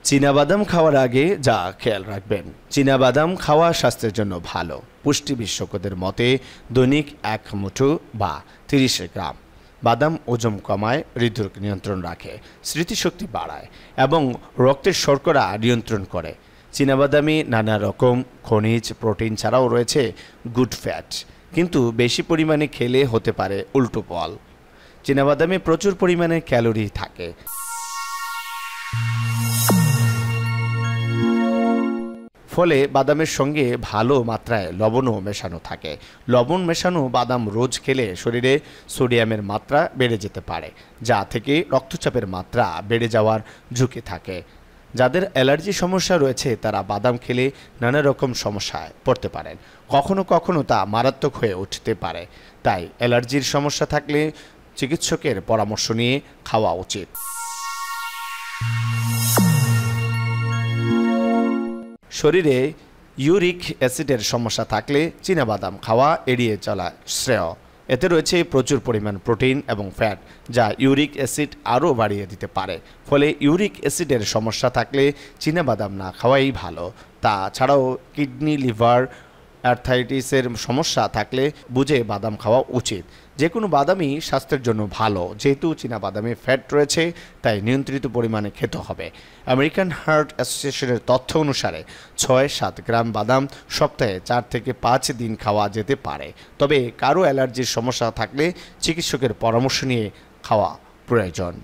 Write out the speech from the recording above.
চীনাবাদাম খাওয়ার আগে যা খেয়াল রাখবেন। চীনাবাদাম খাওয়া স্বাস্থ্যের জন্য ভালো। পুষ্টি বিশেষজ্ঞদের মতে দৈনিক 1 মুঠো বা 30 গ্রাম বাদাম ওজন কমায়, হৃদরোগ নিয়ন্ত্রণ রাখে, স্মৃতিশক্তি বাড়ায় এবং রক্তের শর্করা নিয়ন্ত্রণ করে। চীনাবাদামে নানা রকম খনিজ, প্রোটিন ছাড়াও রয়েছে গুড ফ্যাট, কিন্তু বেশি পরিমাণে খেলে হতে পারে উল্টো ফল। চীনাবাদামে প্রচুর পরিমাণে ক্যালোরি থাকে। ফলে বাদামের সঙ্গে ভালো মাত্রায় লবণও মেশানো থাকে। লবণ মেশানো বাদাম রোজ খেলে শরীরে সোডিয়ামের মাত্রা বেড়ে যেতে পারে, যা থেকে রক্তচাপের মাত্রা বেড়ে যাওয়ার ঝুঁকি থাকে। যাদের অ্যালার্জি সমস্যা রয়েছে তারা বাদাম খেলে নানা রকম সমস্যায় পড়তে পারেন। কখনো কখনো তা মারাত্মক হয়ে উঠতে পারে। তাই অ্যালার্জির সমস্যা থাকলে চিকিৎসকের পরামর্শ নিয়ে খাওয়া উচিত। শরীরে ইউরিক অ্যাসিডের সমস্যা থাকলে চীনাবাদাম খাওয়া এড়িয়ে চলা শ্রেয়। এতে রয়েছে প্রচুর পরিমাণ প্রোটিন এবং ফ্যাট, যা ইউরিক অ্যাসিড আরও বাড়িয়ে দিতে পারে। ফলে ইউরিক অ্যাসিডের সমস্যা থাকলে চীনাবাদাম না খাওয়াই ভালো। তাছাড়াও কিডনি, লিভার, আর্থাইটিসের সমস্যা থাকলে বুঝে বাদাম খাওয়া উচিত। যে কোনো বাদামই স্বাস্থ্যের জন্য ভালো। যেহেতু চীনাবাদামে ফ্যাট রয়েছে, তাই নিয়ন্ত্রিত পরিমাণে খেতে হবে। আমেরিকান হার্ট অ্যাসোসিয়েশনের তথ্য অনুসারে 6-7 গ্রাম বাদাম সপ্তাহে 4 থেকে 5 দিন খাওয়া যেতে পারে। তবে কারো অ্যালার্জির সমস্যা থাকলে চিকিৎসকের পরামর্শ নিয়ে খাওয়া প্রয়োজন।